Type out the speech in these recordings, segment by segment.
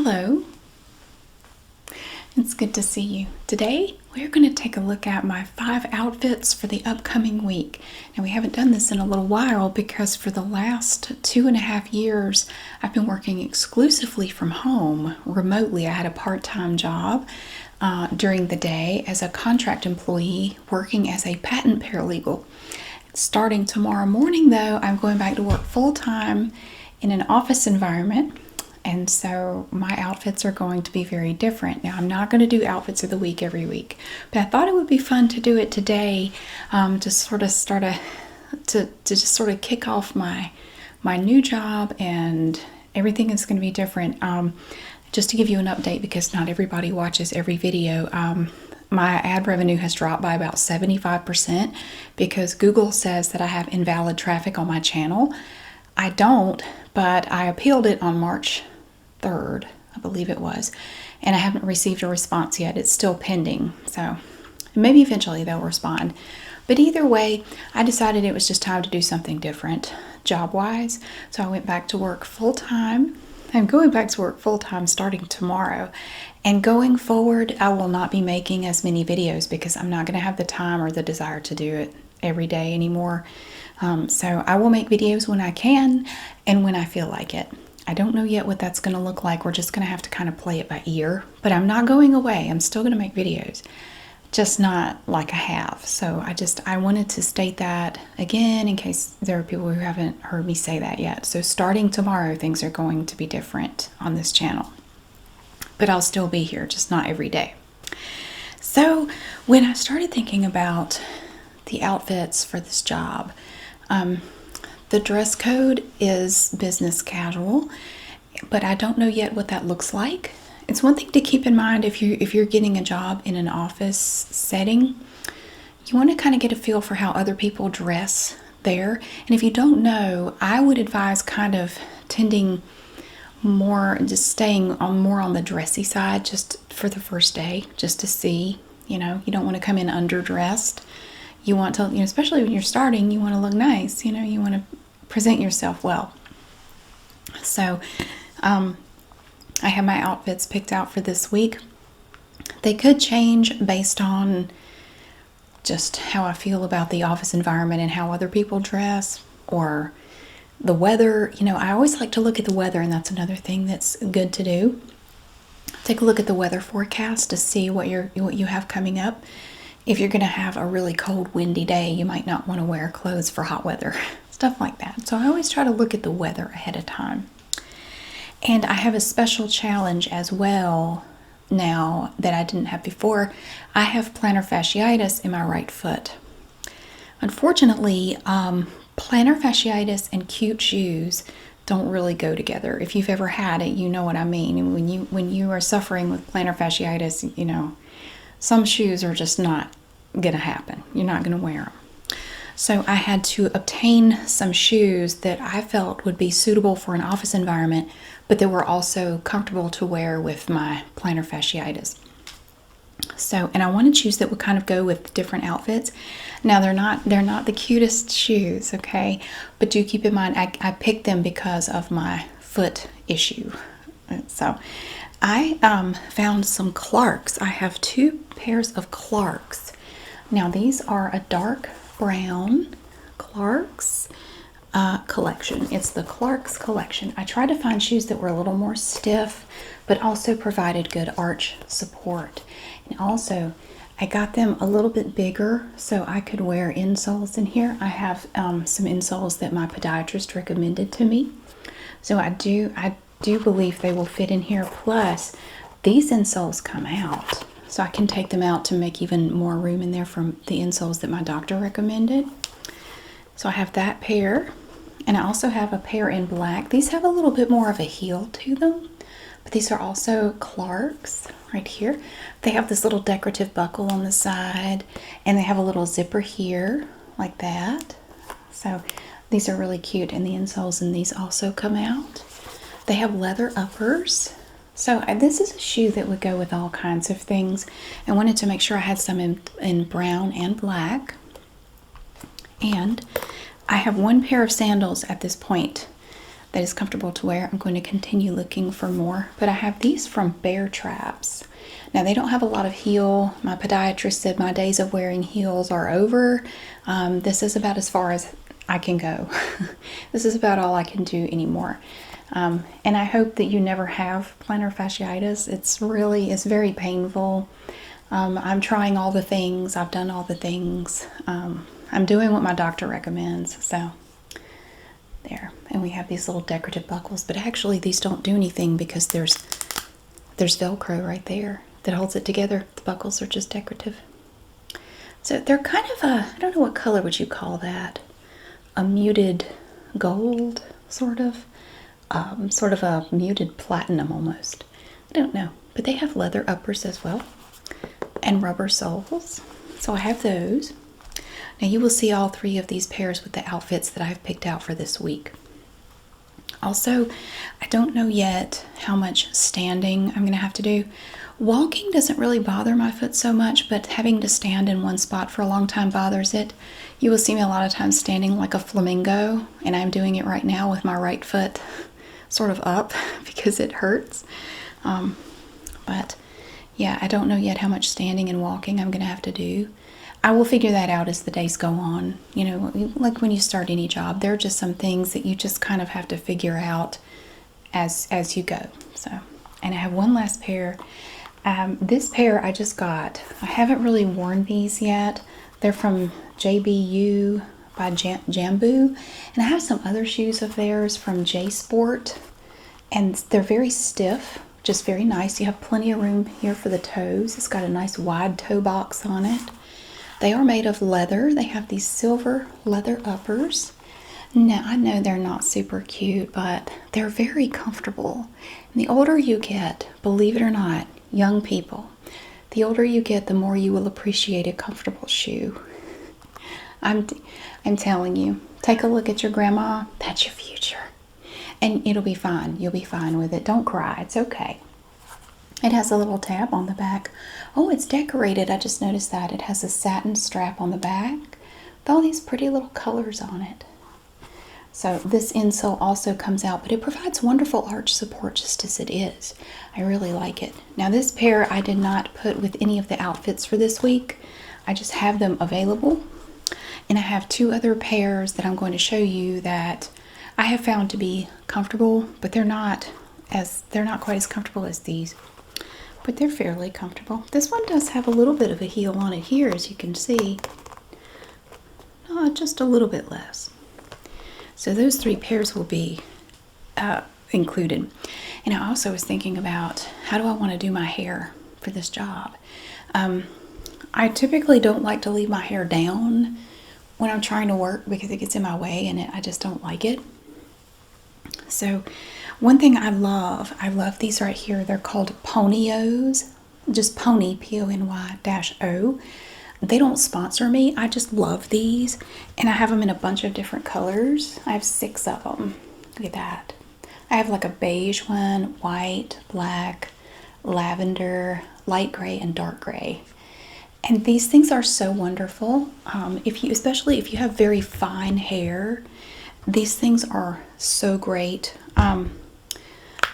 Hello, it's good to see you. Today we're going to take a look at my 5 outfits for the upcoming week. Now we haven't done this in a little while because for the last 2.5 years I've been working exclusively from home remotely. I had a part-time job during the day as a contract employee working as a patent paralegal. Starting tomorrow morning though, I'm going back to work full-time in an office environment. And so my outfits are going to be very different. Now I'm not going to do outfits of the week every week, but I thought it would be fun to do it today, to sort of just sort of kick off my new job, and everything is going to be different. Just to give you an update, because not everybody watches every video. My ad revenue has dropped by about 75% because Google says that I have invalid traffic on my channel. I don't, but I appealed it on March 3rd, I believe it was, and I haven't received a response yet. It's still pending, so maybe eventually they'll respond. But either way, I decided it was just time to do something different job-wise, so I went back to work full-time. I'm going back to work full-time starting tomorrow, and going forward I will not be making as many videos because I'm not going to have the time or the desire to do it every day anymore. So I will make videos when I can and when I feel like it. I don't know yet what that's going to look like. We're just going to have to kind of play it by ear, but I'm not going away. I'm still going to make videos, just not like I have. So I wanted to state that again in case there are people who haven't heard me say that yet. So starting tomorrow, things are going to be different on this channel, but I'll still be here, just not every day. So when I started thinking about the outfits for this job, the dress code is business casual, but I don't know yet what that looks like. It's one thing to keep in mind if you're getting a job in an office setting. You want to kind of get a feel for how other people dress there. And if you don't know, I would advise kind of tending more, just staying more on the dressy side just for the first day, just to see, you don't want to come in underdressed. You want to, especially when you're starting, you want to look nice, you want to present yourself well. So I have my outfits picked out for this week. They could change based on just how I feel about the office environment and how other people dress, or the weather. I always like to look at the weather, and that's another thing that's good to do. Take a look at the weather forecast to see what you have coming up. If you're going to have a really cold, windy day, you might not want to wear clothes for hot weather, stuff like that. So I always try to look at the weather ahead of time. And I have a special challenge as well now that I didn't have before. I have plantar fasciitis in my right foot. Unfortunately, plantar fasciitis and cute shoes don't really go together. If you've ever had it, you know what I mean. And when you are suffering with plantar fasciitis, some shoes are just not going to happen. You're not going to wear them. So I had to obtain some shoes that I felt would be suitable for an office environment, but that were also comfortable to wear with my plantar fasciitis. So, and I wanted shoes that would kind of go with different outfits. Now they're not the cutest shoes, okay? But do keep in mind, I picked them because of my foot issue. So I found some Clarks. I have 2 pairs of Clarks. Now these are a dark brown Clarks collection. It's the Clarks collection. I tried to find shoes that were a little more stiff, but also provided good arch support. And also, I got them a little bit bigger so I could wear insoles in here. I have some insoles that my podiatrist recommended to me. So I do believe they will fit in here. Plus, these insoles come out, so I can take them out to make even more room in there from the insoles that my doctor recommended. So I have that pair, and I also have a pair in black. These have a little bit more of a heel to them, but these are also Clarks right here. They have this little decorative buckle on the side, and they have a little zipper here like that. So these are really cute, and the insoles in these also come out. They have leather uppers. So this is a shoe that would go with all kinds of things. I wanted to make sure I had some in brown and black. And I have 1 pair of sandals at this point that is comfortable to wear, I'm going to continue looking for more. But I have these from Bear Traps. Now, they don't have a lot of heel. My podiatrist said my days of wearing heels are over. This is about as far as I can go. This is about all I can do anymore. And I hope that you never have plantar fasciitis. It's very painful. I'm trying all the things. I've done all the things. I'm doing what my doctor recommends. So there. And we have these little decorative buckles, but actually these don't do anything because there's Velcro right there that holds it together. The buckles are just decorative. So they're kind of I don't know, what color would you call that? A muted gold, sort of a muted platinum almost. I don't know, but they have leather uppers as well and rubber soles. So I have those. Now you will see all three of these pairs with the outfits that I've picked out for this week. Also, I don't know yet how much standing I'm going to have to do. Walking doesn't really bother my foot so much, but having to stand in one spot for a long time bothers it. You will see me a lot of times standing like a flamingo, and I'm doing it right now with my right foot sort of up because it hurts. But yeah, I don't know yet how much standing and walking I'm going to have to do. I will figure that out as the days go on. You know, like when you start any job, there are just some things that you just kind of have to figure out as you go. So, and I have one last pair. This pair I just got. I haven't really worn these yet. They're from JBU by Jambu, and I have some other shoes of theirs from J Sport, and they're very stiff, just very nice. You have plenty of room here for the toes. It's got a nice wide toe box on it. They are made of leather. They have these silver leather uppers. Now, I know they're not super cute, but they're very comfortable. And the older you get, believe it or not, young people, the older you get, the more you will appreciate a comfortable shoe. I'm telling you, take a look at your grandma. That's your future. And it'll be fine. You'll be fine with it. Don't cry. It's okay. It has a little tab on the back. Oh, it's decorated. I just noticed that. It has a satin strap on the back with all these pretty little colors on it. So this insole also comes out, but it provides wonderful arch support just as it is. I really like it. Now this pair I did not put with any of the outfits for this week. I just have them available. And I have two other pairs that I'm going to show you that I have found to be comfortable, but they're not quite as comfortable as these. But they're fairly comfortable. This one does have a little bit of a heel on it here, as you can see. Just a little bit less. So those three pairs will be included. And I also was thinking about, how do I want to do my hair for this job? I typically don't like to leave my hair down when I'm trying to work because it gets in my way, and I just don't like it. So one thing I love these right here. They're called Ponyos, just Pony, Pony-O. They don't sponsor me. I just love these, and I have them in a bunch of different colors. I have 6 of them. Look at that. I have like a beige one, white, black, lavender, light gray, and dark gray. And these things are so wonderful. Especially if you have very fine hair, these things are so great.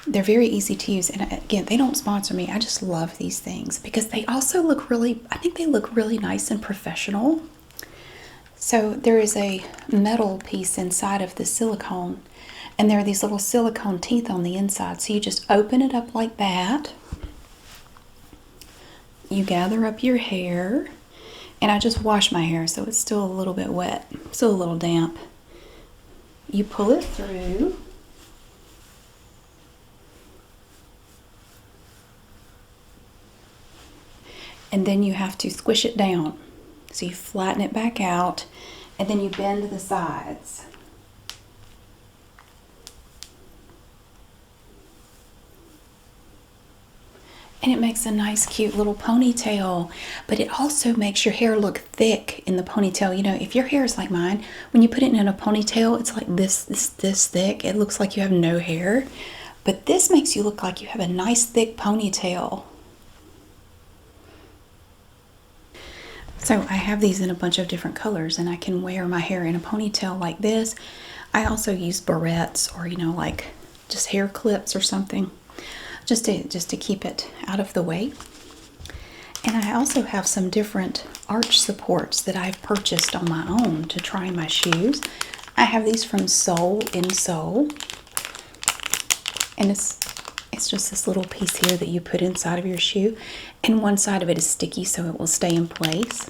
They're very easy to use, and again, they don't sponsor me. I just love these things because they also look I think they look really nice and professional. So there is a metal piece inside of the silicone, and there are these little silicone teeth on the inside. So you just open it up like that. You gather up your hair, and I just wash my hair, so it's still a little bit wet, still a little damp. You pull it through. And then you have to squish it down. So you flatten it back out, and then you bend the sides. And it makes a nice, cute little ponytail, but it also makes your hair look thick in the ponytail. You know, if your hair is like mine, when you put it in a ponytail, it's like this thick. It looks like you have no hair, but this makes you look like you have a nice, thick ponytail. So I have these in a bunch of different colors, and I can wear my hair in a ponytail like this. I also use barrettes or, like just hair clips or something, just to keep it out of the way. And I also have some different arch supports that I've purchased on my own to try my shoes. I have these from Soul in Soul. And it's just this little piece here that you put inside of your shoe. And one side of it is sticky so it will stay in place.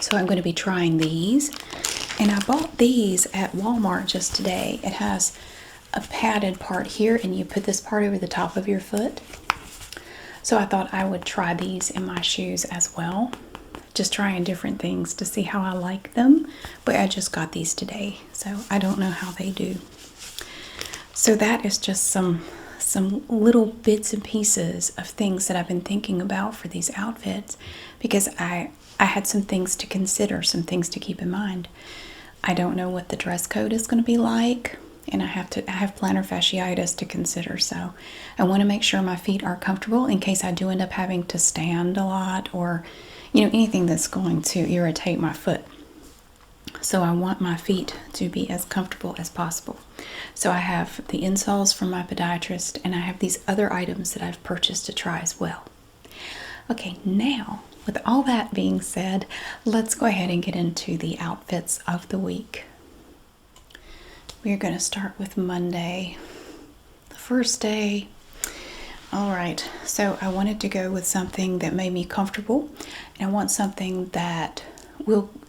So I'm going to be trying these. And I bought these at Walmart just today. It has a padded part here, and you put this part over the top of your foot. So I thought I would try these in my shoes as well. Just trying different things to see how I like them. But I just got these today, so I don't know how they do. So that is just some little bits and pieces of things that I've been thinking about for these outfits, because I had some things to consider, some things to keep in mind. I don't know what the dress code is going to be like, and I have plantar fasciitis to consider, so I want to make sure my feet are comfortable in case I do end up having to stand a lot, or anything that's going to irritate my foot. So I want my feet to be as comfortable as possible. So I have the insoles from my podiatrist, and I have these other items that I've purchased to try as well. Okay, now with all that being said, let's go ahead and get into the outfits of the week. We're going to start with Monday, the first day. All right, so I wanted to go with something that made me comfortable, and I want something that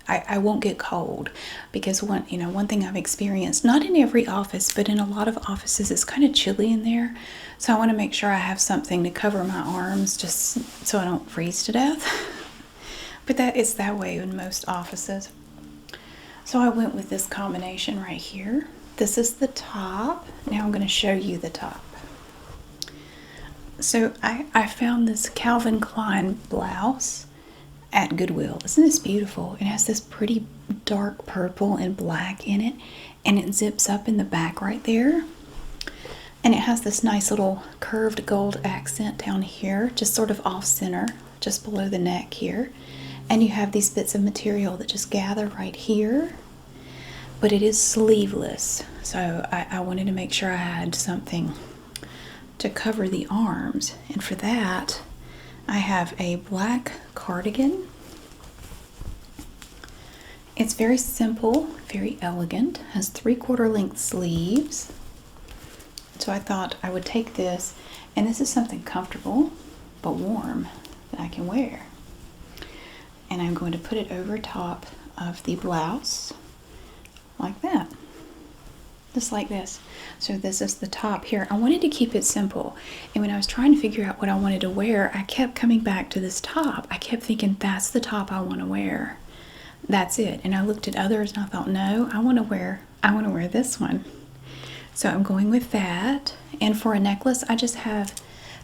I won't get cold, because one thing I've experienced, not in every office, but in a lot of offices, it's kind of chilly in there. So I want to make sure I have something to cover my arms just so I don't freeze to death. But that is that way in most offices. So I went with this combination right here. This is the top. Now I'm going to show you the top. So I found this Calvin Klein blouse at Goodwill. Isn't this beautiful? It has this pretty dark purple and black in it, and it zips up in the back right there. And it has this nice little curved gold accent down here, just sort of off center, just below the neck here. And you have these bits of material that just gather right here. But it is sleeveless, so I wanted to make sure I had something to cover the arms. And for that, I have a black cardigan. It's very simple, very elegant, has 3/4 length sleeves. So I thought I would take this, and this is something comfortable but warm that I can wear. And I'm going to put it over top of the blouse like that. Just like this. So this is the top here. I wanted to keep it simple. And when I was trying to figure out what I wanted to wear, I kept coming back to this top. I kept thinking, that's the top I want to wear. That's it. And I looked at others and I thought, no, I want to wear this one. So I'm going with that. And for a necklace, I just have,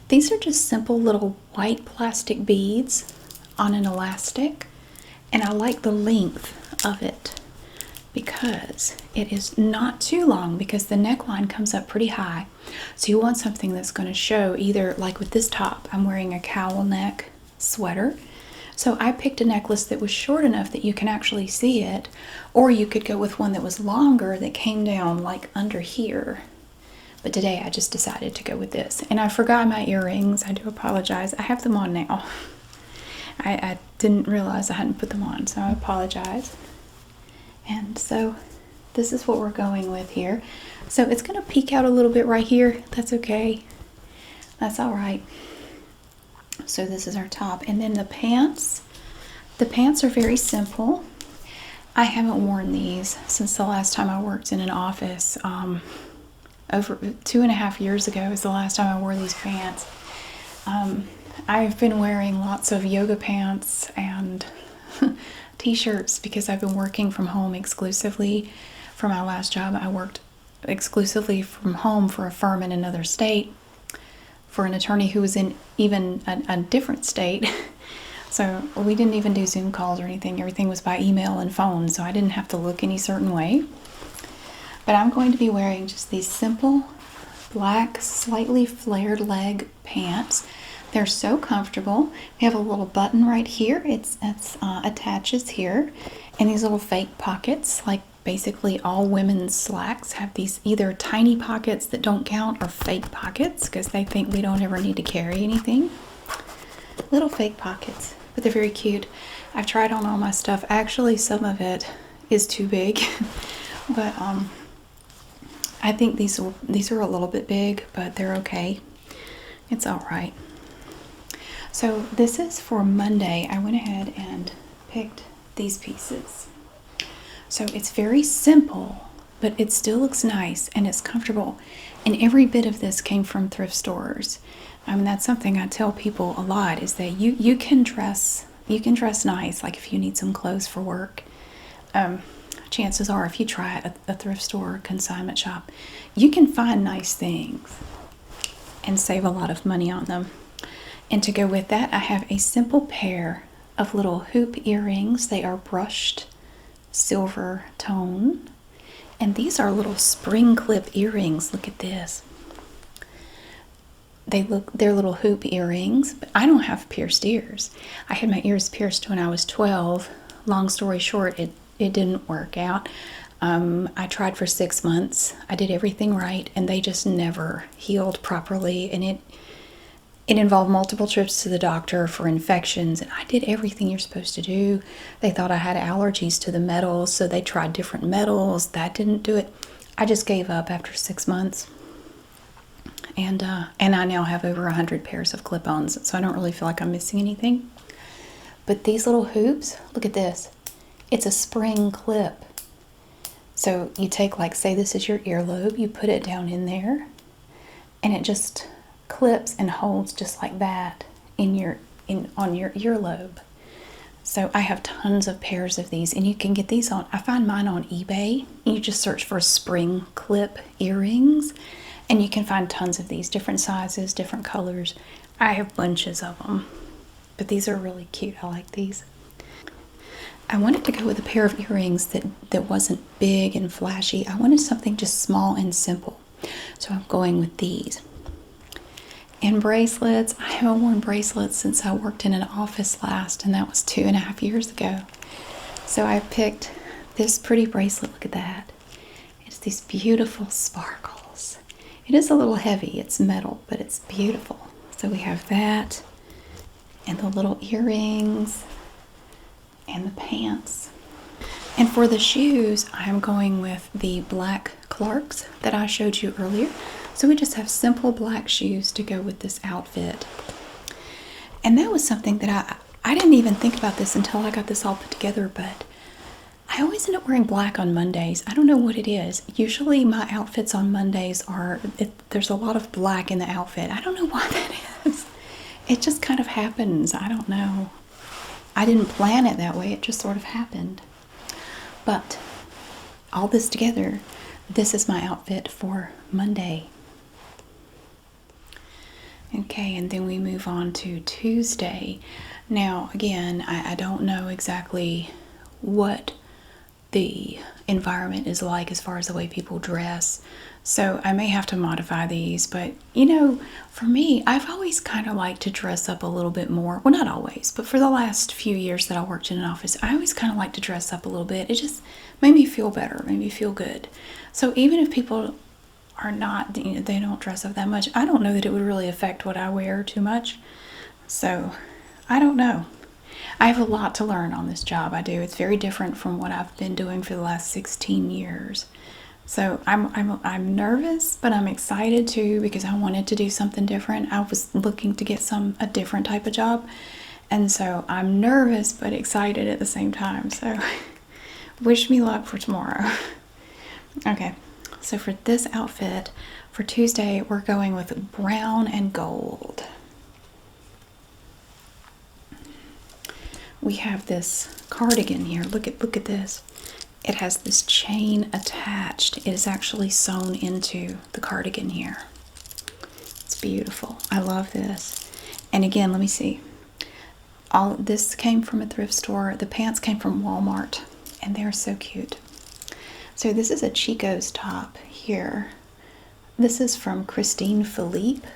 these are just simple little white plastic beads on an elastic. And I like the length of it, because it is not too long, because the neckline comes up pretty high. So you want something that's going to show, either like with this top, I'm wearing a cowl neck sweater. So I picked a necklace that was short enough that you can actually see it, or you could go with one that was longer that came down like under here. But today I just decided to go with this. And I forgot my earrings. I do apologize. I have them on now. I didn't realize I hadn't put them on, so I apologize. And so this is what we're going with here. So it's going to peek out a little bit right here. That's okay. That's all right. So this is our top. And then the pants. The pants are very simple. I haven't worn these since the last time I worked in an office. Over 2.5 years ago is the last time I wore these pants. I've been wearing lots of yoga pants and t-shirts because I've been working from home exclusively. For my last job, I worked exclusively from home for a firm in another state, for an attorney who was in even a different state. So we didn't even do Zoom calls or anything. Everything was by email and phone, so I didn't have to look any certain way. But I'm going to be wearing just these simple black, slightly flared leg pants. They're so comfortable. We have a little button right here. It attaches here, and these little fake pockets, like basically all women's slacks have these either tiny pockets that don't count or fake pockets because they think we don't ever need to carry anything. Little fake pockets, but they're very cute. I've tried on all my stuff. Actually, some of it is too big, but I think these are a little bit big, but they're okay. It's all right. So this is for Monday. I went ahead and picked these pieces. So it's very simple, but it still looks nice and it's comfortable. And every bit of this came from thrift stores. That's something I tell people a lot, is that you can dress nice. Like if you need some clothes for work, chances are if you try it at a thrift store or consignment shop, you can find nice things and save a lot of money on them. And to go with that, I have a simple pair of little hoop earrings. They are brushed silver tone, and these are little spring clip earrings. Look at this. They're little hoop earrings, but I don't have pierced ears. I had my ears pierced when I was 12. Long story short, it didn't work out. I tried for 6 months. I did everything right, and they just never healed properly, and it involved multiple trips to the doctor for infections, and I did everything you're supposed to do. They thought I had allergies to the metals, so they tried different metals. That didn't do it. I just gave up after 6 months. And I now have over 100 pairs of clip-ons, so I don't really feel like I'm missing anything. But these little hoops, look at this. It's a spring clip. So you take, like, say this is your earlobe, you put it down in there, and it just clips and holds just like that on your earlobe. So I have tons of pairs of these, and you can get these on, I find mine on eBay. You just search for spring clip earrings, and you can find tons of these, different sizes, different colors. I have bunches of them, but these are really cute. I like these. I wanted to go with a pair of earrings that wasn't big and flashy. I wanted something just small and simple. So I'm going with these. And bracelets. I haven't worn bracelets since I worked in an office last, and that was 2.5 years ago. So I picked this pretty bracelet. Look at that. It's these beautiful sparkles. It is a little heavy. It's metal, but it's beautiful. So we have that, and the little earrings, and the pants. And for the shoes, I'm going with the black Clarks that I showed you earlier. So we just have simple black shoes to go with this outfit. And that was something that I didn't even think about this until I got this all put together, but I always end up wearing black on Mondays. I don't know what it is. Usually my outfits on Mondays there's a lot of black in the outfit. I don't know why that is. It just kind of happens. I don't know. I didn't plan it that way. It just sort of happened. But all this together, this is my outfit for Monday. Okay, and then we move on to Tuesday. Now, again, I don't know exactly what the environment is like as far as the way people dress. So I may have to modify these, but you know, for me, I've always kind of liked to dress up a little bit more. Well, not always, but for the last few years that I worked in an office, I always kind of like to dress up a little bit. It just made me feel better, made me feel good. So even if people are not, they don't dress up that much, I don't know that it would really affect what I wear too much. So I don't know. I have a lot to learn on this job. I do. It's very different from what I've been doing for the last 16 years. So I'm nervous, but I'm excited too, because I wanted to do something different. I was looking to get a different type of job. And so I'm nervous, but excited at the same time. So wish me luck for tomorrow. Okay, so for this outfit, for Tuesday, we're going with brown and gold. We have this cardigan here. Look at this. It has this chain attached. It is actually sewn into the cardigan here. It's beautiful. I love this. And again, let me see. All this came from a thrift store. The pants came from Walmart, and they're so cute. So this is a Chico's top here. This is from Christine Philippe,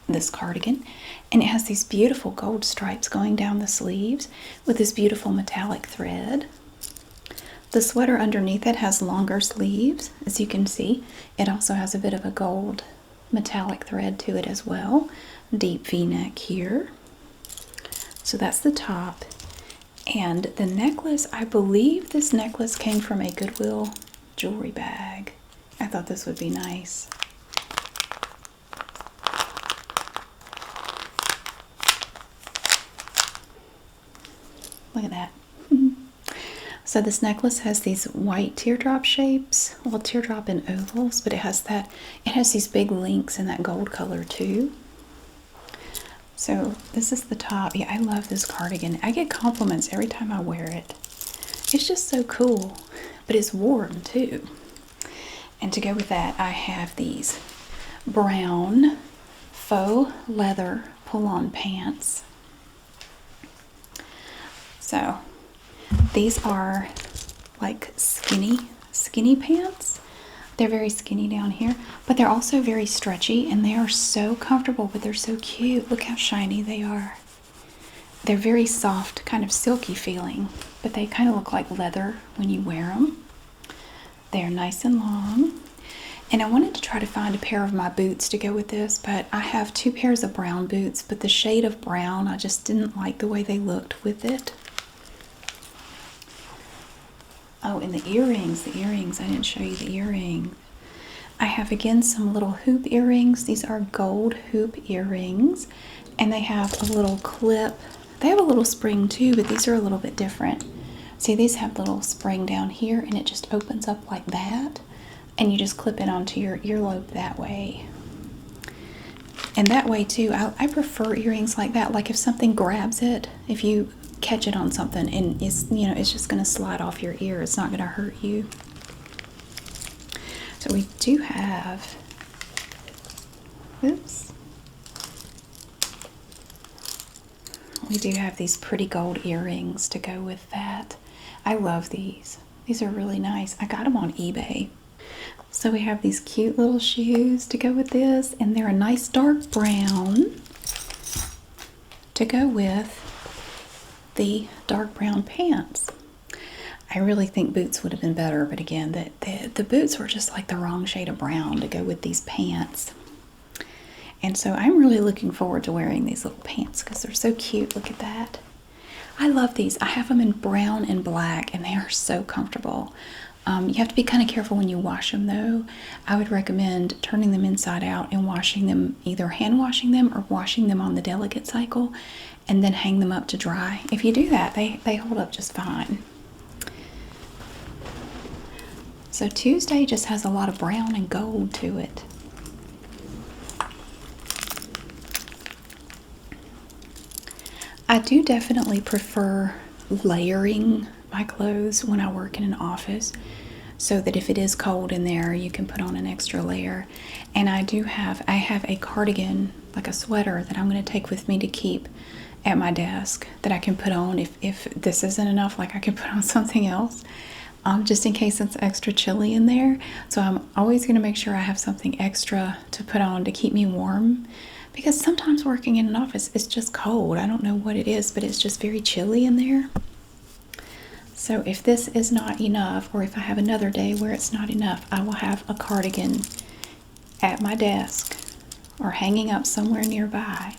this cardigan, and it has these beautiful gold stripes going down the sleeves with this beautiful metallic thread. The sweater underneath it has longer sleeves, as you can see. It also has a bit of a gold metallic thread to it as well. Deep V-neck here. So that's the top. And the necklace, I believe this necklace came from a Goodwill jewelry bag. I thought this would be nice. Look at that. So this necklace has these white teardrop shapes, well, teardrop in ovals, but it has these big links in that gold color too. So this is the top. Yeah, I love this cardigan. I get compliments every time I wear it. It's just so cool, but it's warm too. And to go with that, I have these brown faux leather pull-on pants. So these are like skinny pants. They're very skinny down here, but they're also very stretchy, and they are so comfortable, but they're so cute. Look how shiny they are. They're very soft, kind of silky feeling, but they kind of look like leather when you wear them. They're nice and long. And I wanted to try to find a pair of my boots to go with this, but I have 2 pairs of brown boots, but the shade of brown, I just didn't like the way they looked with it. Oh, and the earrings, I didn't show you the earring. I have, again, some little hoop earrings. These are gold hoop earrings, and they have a little clip. They have a little spring too, but these are a little bit different. See, these have a little spring down here, and it just opens up like that, and you just clip it onto your earlobe that way. And that way too, I prefer earrings like that. Like if something grabs it, if you catch it on something and it's just going to slide off your ear, it's not going to hurt you. So we do have, we do have these pretty gold earrings to go with that. I love these. These are really nice. I got them on eBay. So we have these cute little shoes to go with this, and they're a nice dark brown to go with the dark brown pants. I really think boots would have been better, but again, the boots were just like the wrong shade of brown to go with these pants. And so I'm really looking forward to wearing these little pants because they're so cute. Look at that. I love these. I have them in brown and black, and they are so comfortable. You have to be kind of careful when you wash them though. I would recommend turning them inside out and washing them, either hand washing them or washing them on the delicate cycle, and then hang them up to dry. If you do that, they hold up just fine. So Tuesday just has a lot of brown and gold to it. I do definitely prefer layering my clothes when I work in an office, so that if it is cold in there, you can put on an extra layer. And I have a cardigan, like a sweater, that I'm going to take with me to keep at my desk that I can put on if this isn't enough. Like I can put on something else, just in case it's extra chilly in there. So I'm always going to make sure I have something extra to put on to keep me warm, because sometimes working in an office it's just cold. I don't know what it is, but it's just very chilly in there. So if this is not enough, or if I have another day where it's not enough, I will have a cardigan at my desk or hanging up somewhere nearby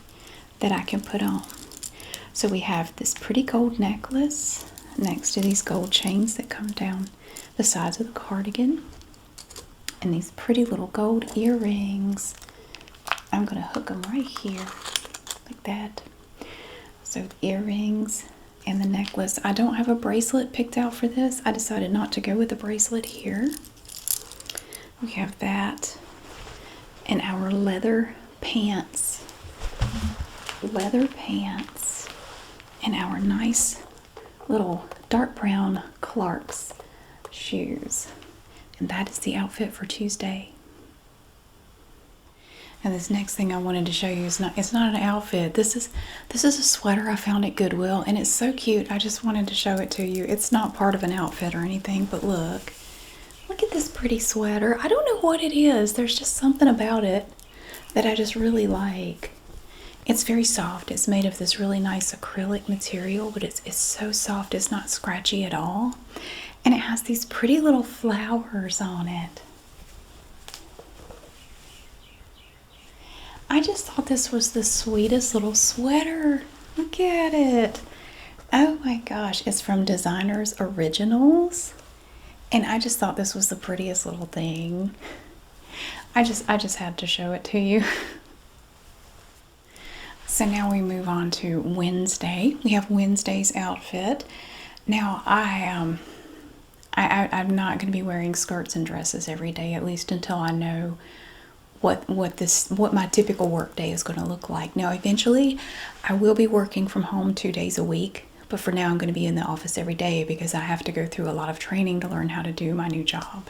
that I can put on. So we have this pretty gold necklace next to these gold chains that come down the sides of the cardigan, and these pretty little gold earrings. I'm going to hook them right here like that. So earrings and the necklace. I don't have a bracelet picked out for this. I decided not to go with a bracelet here. We have that, and our leather pants. And our nice little dark brown Clark's shoes. And that is the outfit for Tuesday. And this next thing I wanted to show you is it's not an outfit. This is a sweater I found at Goodwill, and it's so cute. I just wanted to show it to you. It's not part of an outfit or anything, but look at this pretty sweater. I don't know what it is. There's just something about it that I just really like. It's very soft. It's made of this really nice acrylic material, but it's so soft. It's not scratchy at all. And it has these pretty little flowers on it. I just thought this was the sweetest little sweater. Look at it. Oh my gosh, it's from Designers Originals. And I just thought this was the prettiest little thing. I just had to show it to you. So now we move on to Wednesday. We have Wednesday's outfit. Now I'm not going to be wearing skirts and dresses every day, at least until I know what my typical work day is going to look like. Now eventually I will be working from home 2 days a week, but for now I'm going to be in the office every day because I have to go through a lot of training to learn how to do my new job.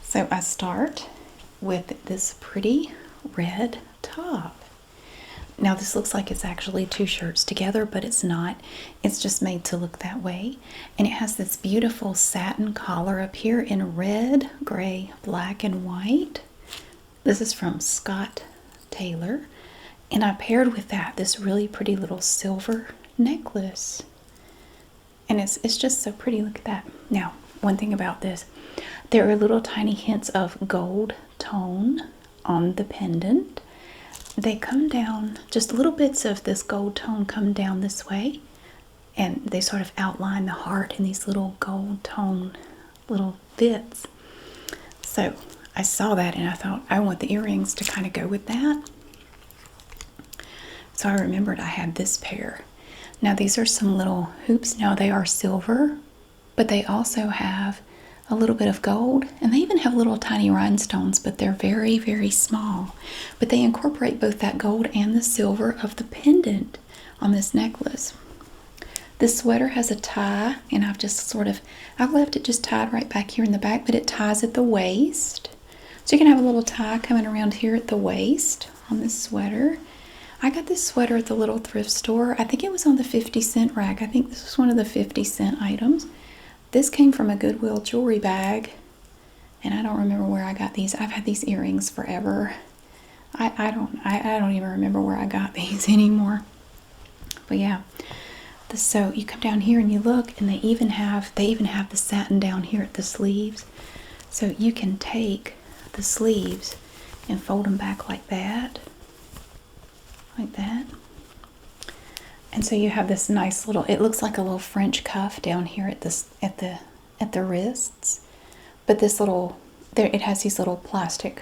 So I start with this pretty red top. Now this looks like it's actually 2 shirts together, but it's not. It's just made to look that way. And it has this beautiful satin collar up here in red, gray, black, and white. This is from Scott Taylor. And I paired with that this really pretty little silver necklace. And it's just so pretty. Look at that. Now, one thing about this, there are little tiny hints of gold tone on the pendant. They come down, just little bits of this gold tone come down this way, and they sort of outline the heart in these little gold tone little bits. So I saw that and I thought, I want the earrings to kind of go with that. So I remembered I had this pair. Now these are some little hoops. Now they are silver, but they also have a little bit of gold, and they even have little tiny rhinestones, but they're very, very small. But they incorporate both that gold and the silver of the pendant on this necklace. This sweater has a tie, and I've left it just tied right back here in the back, but it ties at the waist. So you can have a little tie coming around here at the waist on this sweater. I got this sweater at the little thrift store. I think it was on the 50-cent rack. I think this was one of the 50-cent items. This came from a Goodwill jewelry bag, and I don't remember where I got these. I've had these earrings forever. I don't even remember where I got these anymore. But yeah, so you come down here and you look, and they even have the satin down here at the sleeves. So you can take the sleeves and fold them back like that. Like that. And so you have this nice little, it looks like a little French cuff down here at the wrists. But this little, it has these little plastic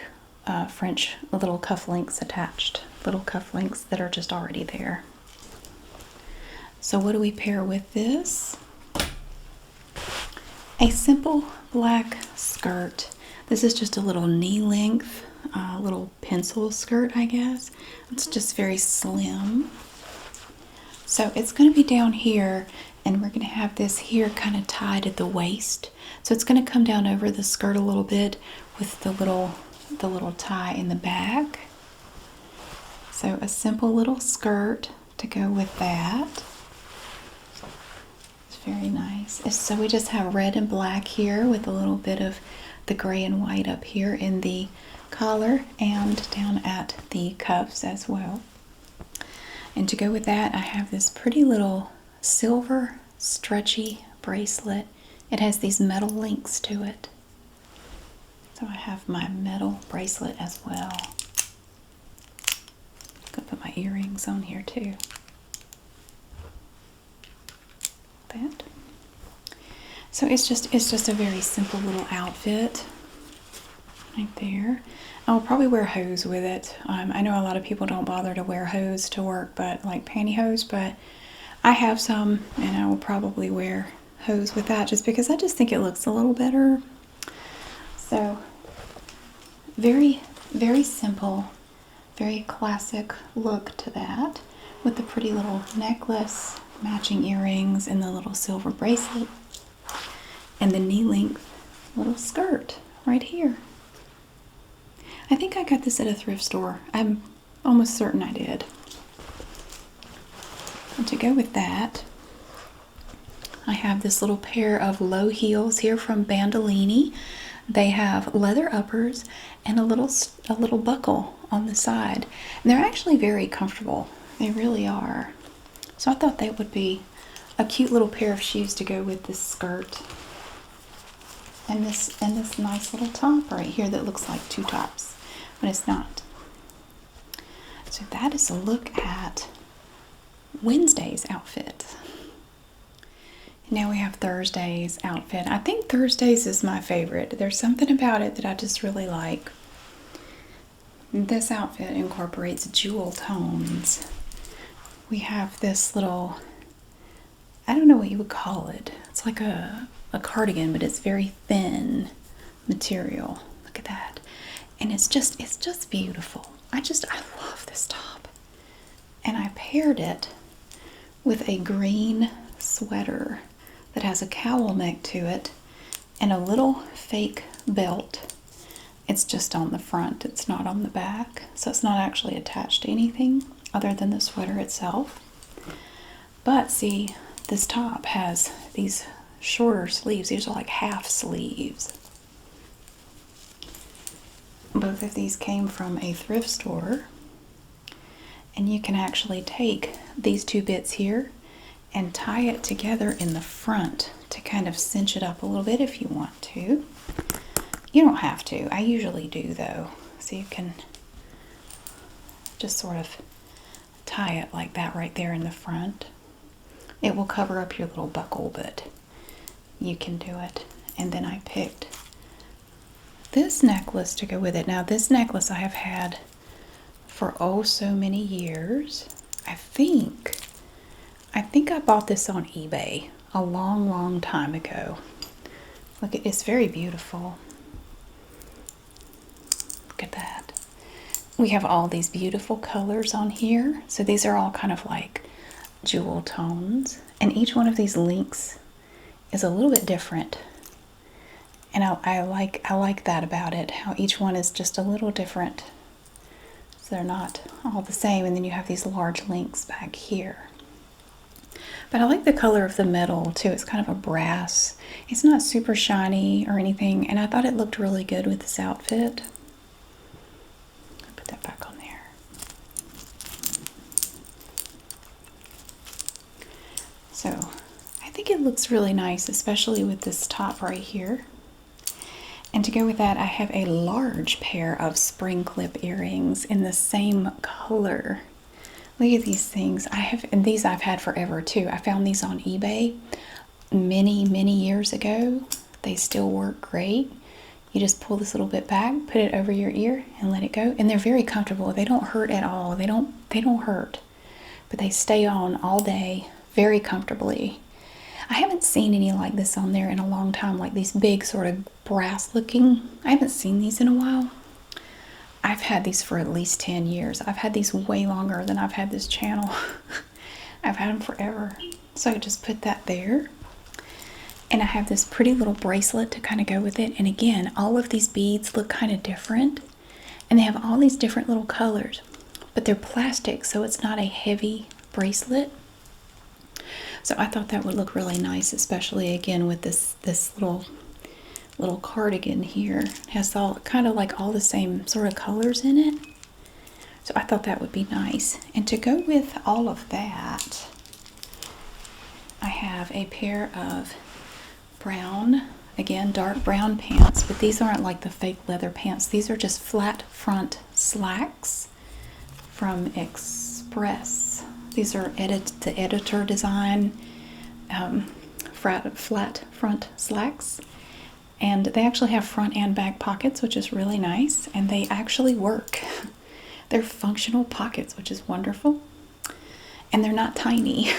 French little cufflinks attached. Little cufflinks that are just already there. So what do we pair with this? A simple black skirt. This is just a little knee length, little pencil skirt, I guess. It's just very slim. So it's going to be down here, and we're going to have this here kind of tied at the waist. So it's going to come down over the skirt a little bit with the little tie in the back. So a simple little skirt to go with that. It's very nice. So we just have red and black here with a little bit of the gray and white up here in the collar and down at the cuffs as well. And to go with that, I have this pretty little silver stretchy bracelet. It has these metal links to it. So I have my metal bracelet as well. I'm gonna put my earrings on here too. That. So it's just a very simple little outfit. Right there. I'll probably wear hose with it. I know a lot of people don't bother to wear hose to work, but like pantyhose, but I have some, and I will probably wear hose with that just because I just think it looks a little better. So very, very simple, very classic look to that, with the pretty little necklace, matching earrings, and the little silver bracelet, and the knee-length little skirt right here. I think I got this at a thrift store. I'm almost certain I did. And to go with that, I have this little pair of low heels here from Bandolini. They have leather uppers and a little buckle on the side. And they're actually very comfortable. They really are. So I thought they would be a cute little pair of shoes to go with this skirt. and this nice little top right here that looks like two tops, but it's not. So that is a look at Wednesday's outfit. Now we have Thursday's outfit. I think Thursday's is my favorite. There's something about it that I just really like. This outfit incorporates jewel tones. We have this little, I don't know what you would call it. It's like a cardigan, but it's very thin material. Look at that. And it's just beautiful. I love this top. And I paired it with a green sweater that has a cowl neck to it and a little fake belt. It's just on the front, it's not on the back, so it's not actually attached to anything other than the sweater itself. But see, this top has these shorter sleeves. These are like half sleeves. Both of these came from a thrift store, and you can actually take these two bits here and tie it together in the front to kind of cinch it up a little bit if you want to. You don't have to. I usually do though. So you can just sort of tie it like that right there in the front. It will cover up your little buckle, but you can do it. And then I picked this necklace to go with it. Now this necklace I have had for oh so many years. I think I bought this on eBay a long time ago. Look, it's very beautiful. Look at that. We have all these beautiful colors on here. So these are all kind of like jewel tones, and each one of these links is a little bit different. And I like that about it, how each one is just a little different. So they're not all the same, and then you have these large links back here. But I like the color of the metal too. It's kind of a brass. It's not super shiny or anything, and I thought it looked really good with this outfit. I'll put that back on there. So I think it looks really nice, especially with this top right here. And to go with that, I have a large pair of spring clip earrings in the same color. Look at these things. And these I've had forever too. I found these on eBay many years ago. They still work great. You just pull this little bit back, put it over your ear, and let it go. And they're very comfortable. They don't hurt at all. They don't hurt. But they stay on all day very comfortably. I haven't seen any like this on there in a long time, like these big sort of brass looking. I haven't seen these in a while. I've had these for at least 10 years. I've had these way longer than I've had this channel. I've had them forever. So I just put that there. And I have this pretty little bracelet to kind of go with it. And again, all of these beads look kind of different. And they have all these different little colors. But they're plastic, so it's not a heavy bracelet. So I thought that would look really nice, especially again with this little cardigan here. It has all kind of like all the same sort of colors in it. So I thought that would be nice. And to go with all of that, I have a pair of brown, again dark brown pants, but these aren't like the fake leather pants. These are just flat front slacks from Express. These are the editor design flat front slacks. And they actually have front and back pockets, which is really nice. And they actually work. They're functional pockets, which is wonderful. And they're not tiny.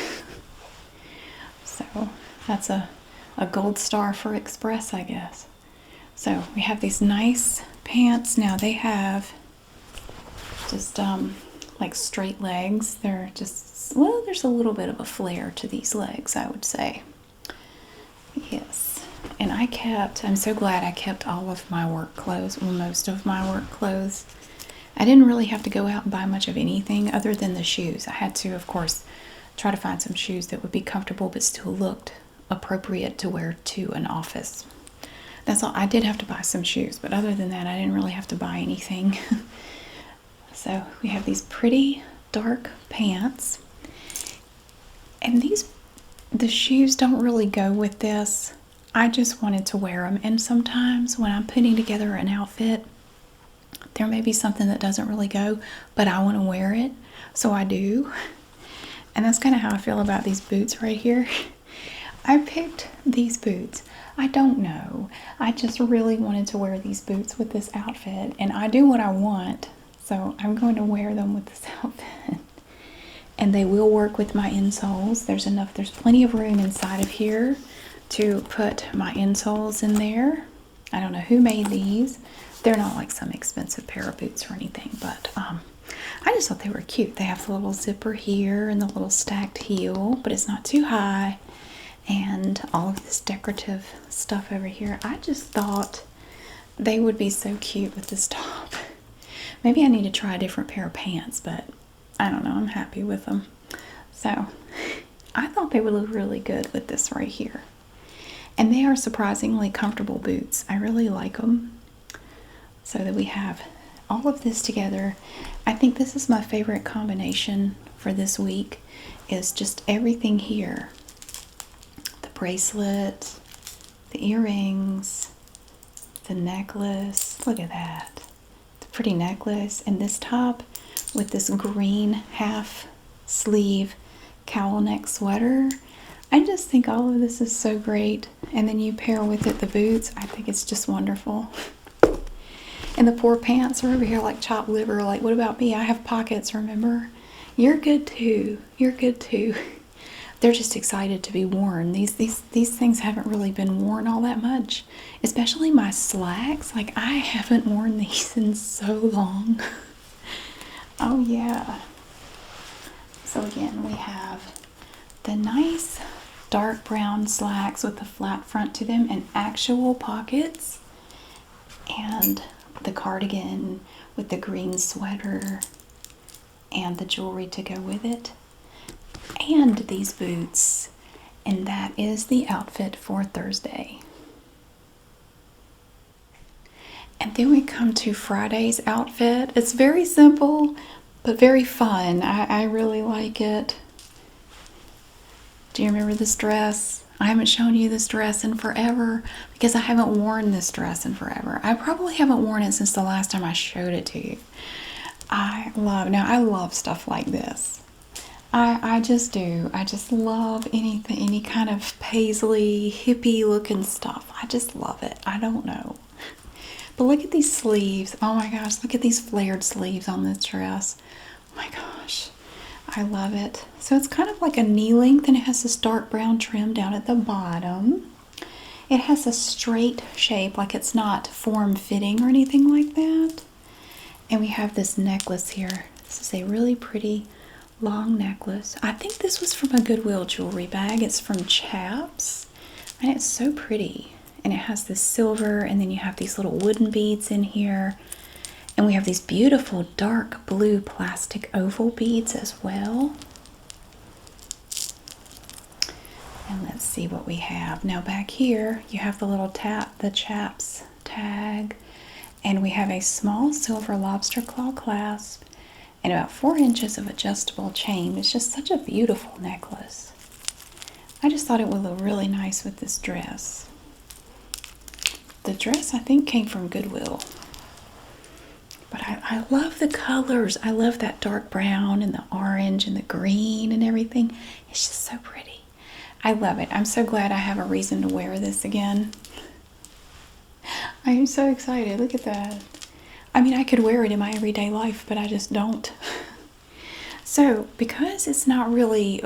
So that's a gold star for Express, I guess. So we have these nice pants. Now they have just like straight legs. They're just, well, there's a little bit of a flare to these legs, I would say. Yes. And I'm so glad I kept all of my work clothes, well, most of my work clothes. I didn't really have to go out and buy much of anything other than the shoes. I had to, of course, try to find some shoes that would be comfortable but still looked appropriate to wear to an office. That's all. I did have to buy some shoes, but other than that, I didn't really have to buy anything. So we have these pretty dark pants. And the shoes don't really go with this. I just wanted to wear them. And sometimes when I'm putting together an outfit, there may be something that doesn't really go, but I want to wear it, so I do. And that's kind of how I feel about these boots right here. I picked these boots. I don't know. I just really wanted to wear these boots with this outfit, and I do what I want, so I'm going to wear them with this outfit. And they will work with my insoles. There's plenty of room inside of here to put my insoles in there. I don't know who made these. They're not like some expensive pair of boots or anything, but I just thought they were cute. They have the little zipper here and the little stacked heel, but it's not too high. And all of this decorative stuff over here. I just thought they would be so cute with this top. Maybe I need to try a different pair of pants, but I don't know. I'm happy with them. So I thought they would look really good with this right here. And they are surprisingly comfortable boots. I really like them. So that we have all of this together. I think this is my favorite combination for this week, is just everything here. The bracelet, the earrings, the necklace. Look at that. The pretty necklace. And this top with this green half sleeve cowl neck sweater. I just think all of this is so great. And then you pair with it the boots. I think it's just wonderful. And the poor pants are over here like chopped liver. Like, what about me? I have pockets, remember? You're good too. You're good too. They're just excited to be worn. These things haven't really been worn all that much. Especially my slacks. Like, I haven't worn these in so long. Oh, yeah. So again, we have the nice dark brown slacks with the flat front to them and actual pockets. And the cardigan with the green sweater and the jewelry to go with it, and these boots. And that is the outfit for Thursday. And then we come to Friday's outfit. It's very simple but very fun. I really like it. Do you remember this dress? I haven't shown you this dress in forever because I haven't worn this dress in forever. I probably haven't worn it since the last time I showed it to you. I love stuff like this. I just do. I just love anything, any kind of paisley, hippie looking stuff. I just love it. I don't know. But look at these sleeves. Oh my gosh, look at these flared sleeves on this dress. Oh my gosh. I love it. So it's kind of like a knee length, and it has this dark brown trim down at the bottom. It has a straight shape, like it's not form-fitting or anything like that. And we have this necklace here. This is a really pretty long necklace. I think this was from a Goodwill jewelry bag. It's from Chaps, and it's so pretty. And it has this silver, and then you have these little wooden beads in here. And we have these beautiful dark blue plastic oval beads as well. And let's see what we have. Now back here, you have the little the Chaps tag. And we have a small silver lobster claw clasp and about 4 inches of adjustable chain. It's just such a beautiful necklace. I just thought it would look really nice with this dress. The dress, I think, came from Goodwill. But I love the colors. I love that dark brown and the orange and the green and everything. It's just so pretty. I love it. I'm so glad I have a reason to wear this again. I am so excited. Look at that. I mean, I could wear it in my everyday life, but I just don't. So, because it's not really...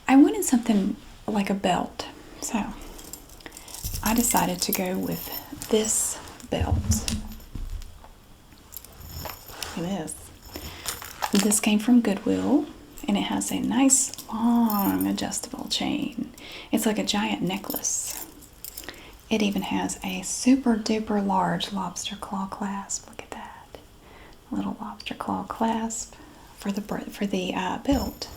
I wanted something like a belt. So, I decided to go with this belt. Look at this. This came from Goodwill, and it has a nice long adjustable chain. It's like a giant necklace. It even has a super duper large lobster claw clasp. Look at that. A little lobster claw clasp for the belt.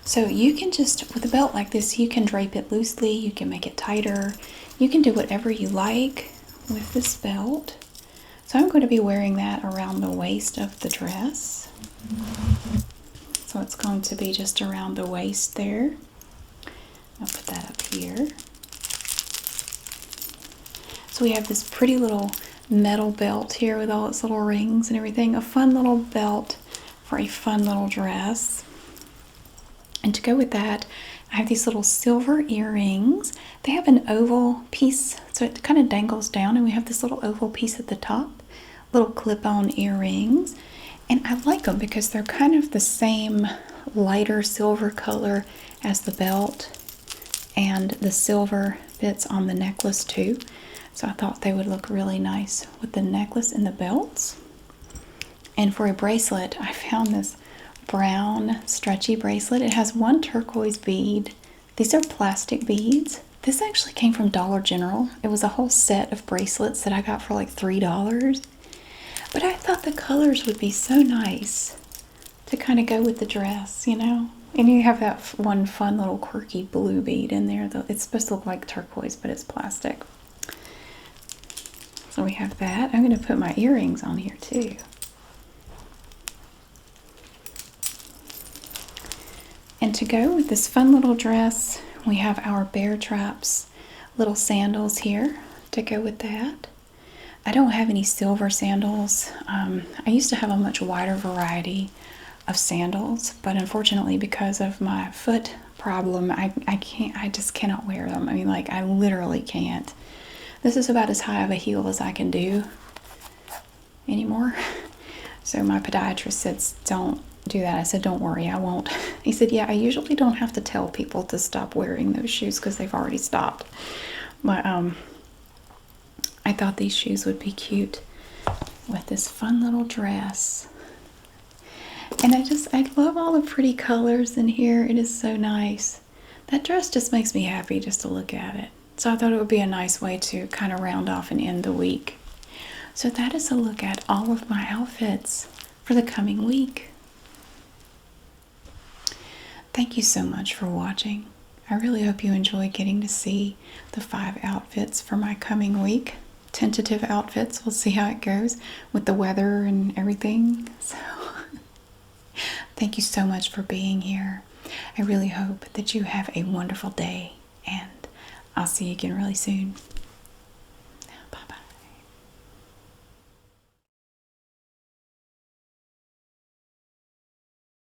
So you can just, with a belt like this, you can drape it loosely, you can make it tighter, you can do whatever you like with this belt. So I'm going to be wearing that around the waist of the dress. So it's going to be just around the waist there. I'll put that up here. So we have this pretty little metal belt here with all its little rings and everything. A fun little belt for a fun little dress. And to go with that, I have these little silver earrings. They have an oval piece, so it kind of dangles down, and we have this little oval piece at the top. Little clip-on earrings. And I like them because they're kind of the same lighter silver color as the belt, and the silver fits on the necklace too. So I thought they would look really nice with the necklace and the belts. And for a bracelet, I found this brown stretchy bracelet. It has one turquoise bead. These are plastic beads. This actually came from Dollar General. It was a whole set of bracelets that I got for like $3. But I thought the colors would be so nice to kind of go with the dress, you know? And you have that one fun little quirky blue bead in there. It's supposed to look like turquoise, but it's plastic. So we have that. I'm going to put my earrings on here too. And to go with this fun little dress, we have our bear traps little sandals here to go with that. I don't have any silver sandals. I used to have a much wider variety of sandals, but unfortunately because of my foot problem, I just cannot wear them. I mean, like, I literally can't. This is about as high of a heel as I can do anymore. So my podiatrist said, don't do that. I said, don't worry, I won't. He said, yeah, I usually don't have to tell people to stop wearing those shoes because they've already stopped. But I thought these shoes would be cute with this fun little dress. And I love all the pretty colors in here. It is so nice. That dress just makes me happy just to look at it. So I thought it would be a nice way to kind of round off and end the week. So that is a look at all of my outfits for the coming week. Thank you so much for watching. I really hope you enjoy getting to see the 5 outfits for my coming week. Tentative outfits. We'll see how it goes with the weather and everything. So thank you so much for being here. I really hope that you have a wonderful day, and I'll see you again really soon.